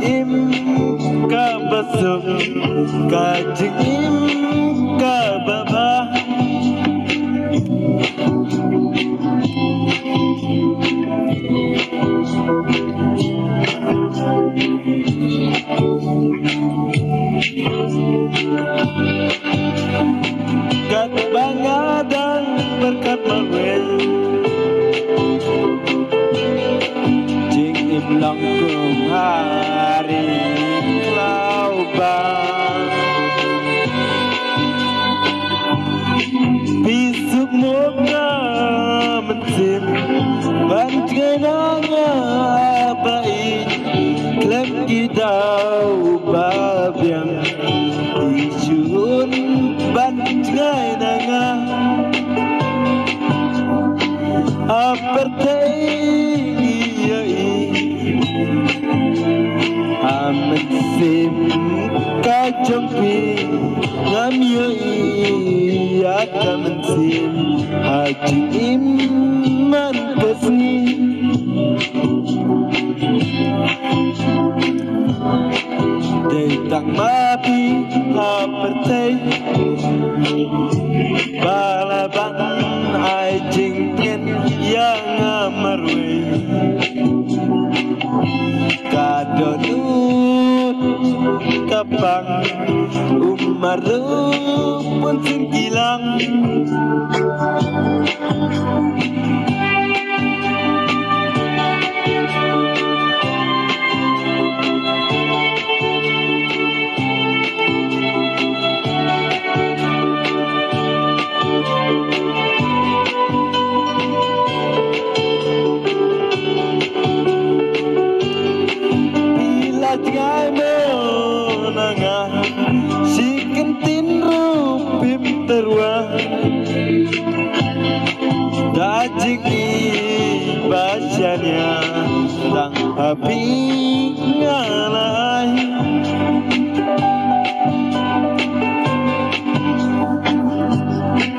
im kabasuk kajing im kababa kat bangadang berkat marwel jing im langkung hari klau bang bisuk moga mensim banjgenanga abain klem idau babiang ijun banjgenanga aperteng iyaiamensim kajompi ngamiyai akamensim haji iman pesni Detang mapi aperteng balaban ajing ten yang amarwe kadonut kapang umarup pun singkilang Jangai menangah si kentin rupim terwah dajik ibasanya tang api ngalai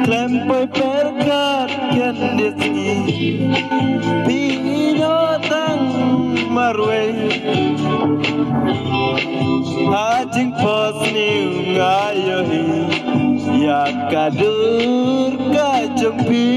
klempoi perkat kendesi pino tang marwe Ajing pos ni ngayohi ya kadur kajempi